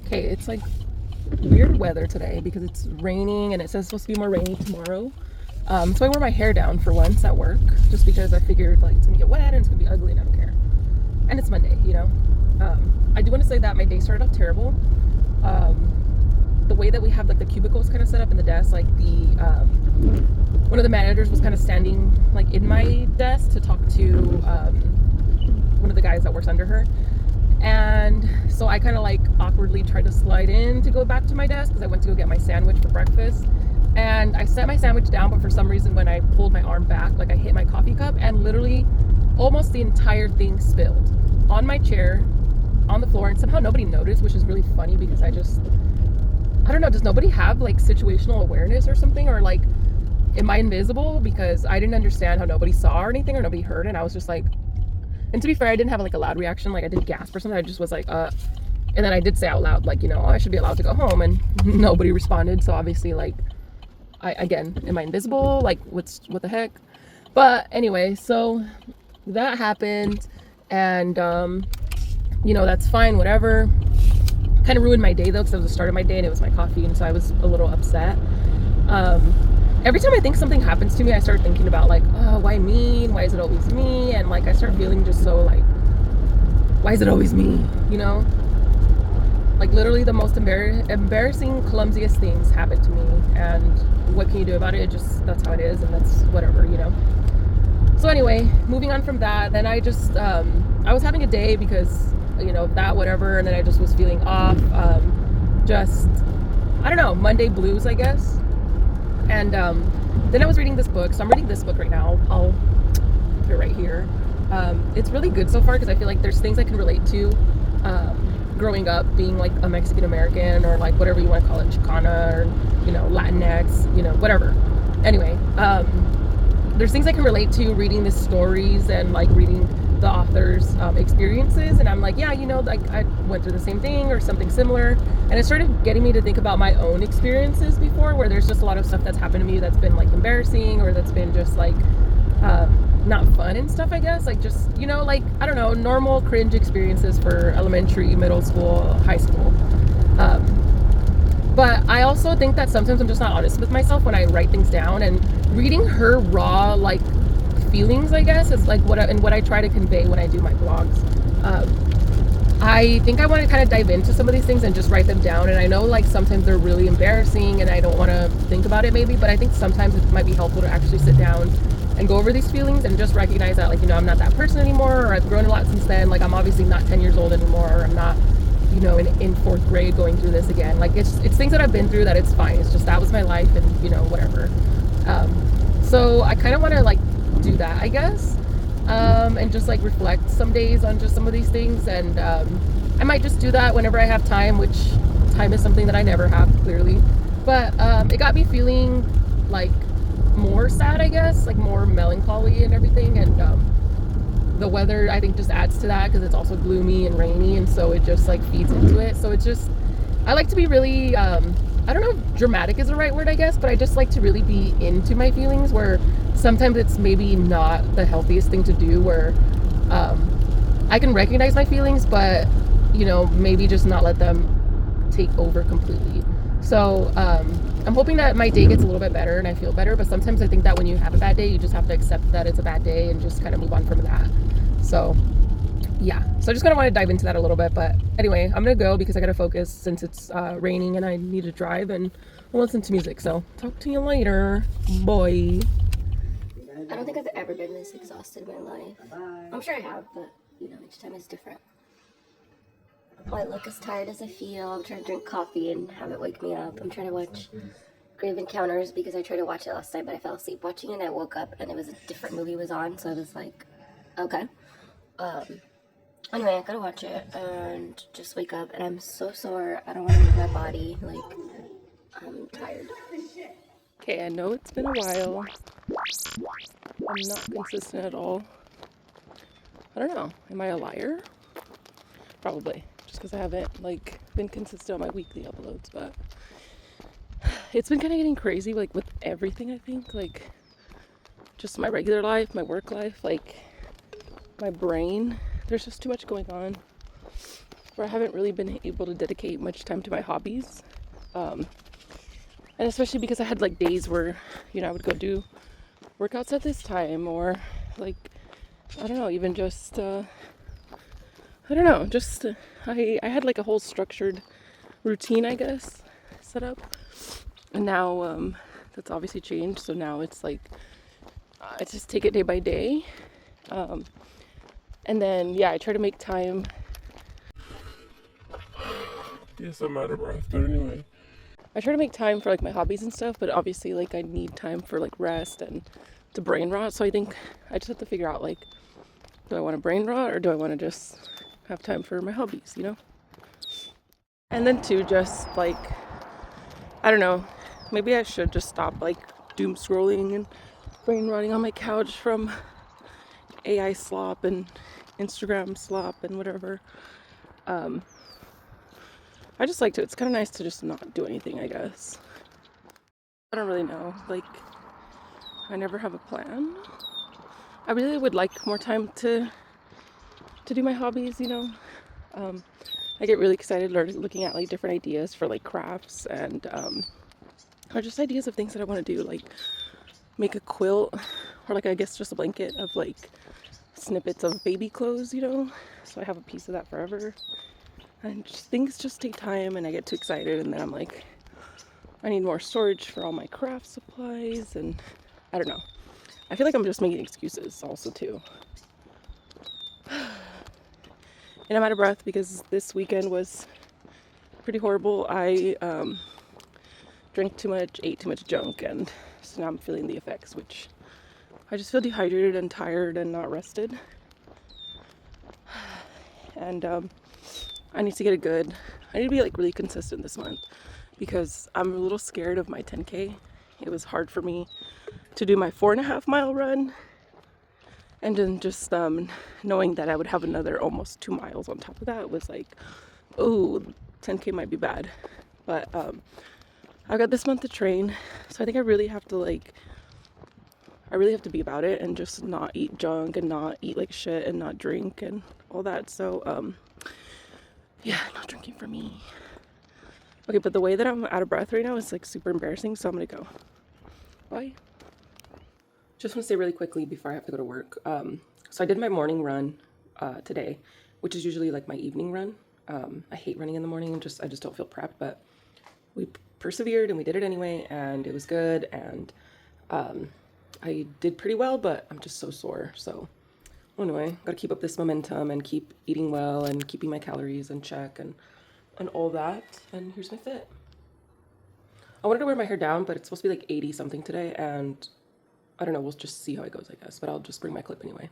Okay, it's like weird weather today because it's raining and it says it's supposed to be more rainy tomorrow. So I wore my hair down for once at work just because I figured like it's gonna get wet and it's gonna be ugly and I don't care. And it's Monday, you know. I do want to say that my day started off terrible. The way that we have like the cubicles kind of set up in the desk, like the one of the managers was kind of standing like in my desk to talk to one of the guys that works under her. And so I kind of like awkwardly tried to slide in to go back to my desk because I went to go get my sandwich for breakfast. And I set my sandwich down, but for some reason when I pulled my arm back, like I hit my coffee cup and literally almost the entire thing spilled on my chair, on the floor, and somehow nobody noticed, which is really funny because I don't know, does nobody have like situational awareness or something? Or like, am I invisible? Because I didn't understand how nobody saw or anything or nobody heard, and I was just like, and to be fair, I didn't have like a loud reaction, like I didn't gasp or something. I just was like, and then I did say out loud, like, you know, I should be allowed to go home, and nobody responded. So obviously, like, again, am I invisible? Like, what the heck? But anyway, so that happened, and you know, that's fine, whatever. Kind of ruined my day though, because it was the start of my day and it was my coffee, and so I was a little upset. Every time I think something happens to me, I start thinking about like, oh, why me? Why is it always me? And like I start feeling just so like, why is it always me? You know? Like literally the most embarrassing, clumsiest things happen to me, and what can you do about it? That's how it is, and that's whatever, you know? So anyway, moving on from that, then I just, I was having a day because, you know, that whatever, and then I just was feeling off, I don't know, Monday blues, I guess. And then I was reading this book. So I'm reading this book right now. I'll put it right here. It's really good so far because I feel like there's things I can relate to growing up, being like a Mexican American, or like whatever you want to call it, Chicana, or, you know, Latinx, you know, whatever. Anyway, there's things I can relate to reading the stories and like reading the author's experiences, and I'm like, yeah, you know, like I went through the same thing or something similar, and it started getting me to think about my own experiences before, where there's just a lot of stuff that's happened to me that's been like embarrassing, or that's been just like not fun and stuff, I guess, like just, you know, like, I don't know, normal cringe experiences for elementary, middle school, high school. But I also think that sometimes I'm just not honest with myself when I write things down, and reading her raw like feelings, I guess, is like what I try to convey when I do my blogs. I think I want to kind of dive into some of these things and just write them down, and I know like sometimes they're really embarrassing and I don't want to think about it maybe, but I think sometimes it might be helpful to actually sit down and go over these feelings and just recognize that, like, you know, I'm not that person anymore, or I've grown a lot since then. Like, I'm obviously not 10 years old anymore, or I'm not, you know, in fourth grade going through this again. Like, it's things that I've been through, that it's fine. It's just, that was my life, and, you know, whatever. So I kind of want to like do that, I guess, and just like reflect some days on just some of these things, and I might just do that whenever I have time, which time is something that I never have, clearly. But it got me feeling like more sad, I guess, like more melancholy and everything, and the weather, I think, just adds to that because it's also gloomy and rainy, and so it just like feeds into it. So it's just, I like to be really I don't know if dramatic is the right word, I guess, but I just like to really be into my feelings, where sometimes it's maybe not the healthiest thing to do, where I can recognize my feelings, but, you know, maybe just not let them take over completely. So I'm hoping that my day gets a little bit better and I feel better, but sometimes I think that when you have a bad day, you just have to accept that it's a bad day and just kind of move on from that. So yeah, so I just kind of want to dive into that a little bit. But anyway, I'm gonna go because I gotta focus since it's raining and I need to drive and listen to music. So talk to you later, boy. I don't think I've ever been this exhausted in my life. I'm sure I have, but, you know, each time is different. I look as tired as I feel. I'm trying to drink coffee and have it wake me up. I'm trying to watch Grave Encounters because I tried to watch it last night, but I fell asleep watching it, and I woke up and it was a different movie was on, so I was like, okay. Anyway, I gotta watch it and just wake up, and I'm so sore. I don't want to move my body. Like, I'm tired. Okay, I know it's been a while. I'm not consistent at all. I don't know. Am I a liar? Probably. Just because I haven't like been consistent on my weekly uploads, but it's been kind of getting crazy, like with everything, I think. Like just my regular life, my work life, like my brain. There's just too much going on. where I haven't really been able to dedicate much time to my hobbies. And especially because I had like days where, you know, I would go do workouts at this time, or like, I don't know, even just, I don't know, just, I had like a whole structured routine, I guess, set up. And now, that's obviously changed. So now it's like, I just take it day by day. And then, yeah, I try to make time. Yes, I'm out of breath, but anyway. I try to make time for like my hobbies and stuff, but obviously like I need time for like rest and to brain rot. So I think I just have to figure out like, do I want to brain rot or do I want to just have time for my hobbies, you know? And then too, just like, I don't know, maybe I should just stop like doom scrolling and brain rotting on my couch from AI slop and Instagram slop and whatever. I just like to, it's kind of nice to just not do anything, I guess. I don't really know, like, I never have a plan. I really would like more time to do my hobbies, you know. I get really excited looking at like different ideas for like crafts and or just ideas of things that I want to do, like make a quilt, or like I guess just a blanket of like snippets of baby clothes, you know. So I have a piece of that forever. And things just take time, and I get too excited, and then I'm like, I need more storage for all my craft supplies, and I don't know. I feel like I'm just making excuses also too. And I'm out of breath because this weekend was pretty horrible. I drank too much, ate too much junk, and so now I'm feeling the effects, which I just feel dehydrated and tired and not rested. And I need to get I need to be like really consistent this month because I'm a little scared of my 10K. It was hard for me to do my 4.5 mile run, and then just knowing that I would have another almost 2 miles on top of that was like, oh, 10K might be bad. But I've got this month to train, so I think I really have to be about it and just not eat junk and not eat like shit and not drink and all that. So yeah, no drinking for me. Okay, but the way that I'm out of breath right now is like super embarrassing, so I'm gonna go. Bye. Just want to say really quickly before I have to go to work. So I did my morning run today, which is usually like my evening run. I hate running in the morning, and I just don't feel prepped, but we persevered and we did it anyway, and it was good, and I did pretty well, but I'm just so sore. So anyway, gotta keep up this momentum and keep eating well and keeping my calories in check and all that. And here's my fit. I wanted to wear my hair down, but it's supposed to be like 80 something today, and I don't know, we'll just see how it goes, I guess, but I'll just bring my clip anyway.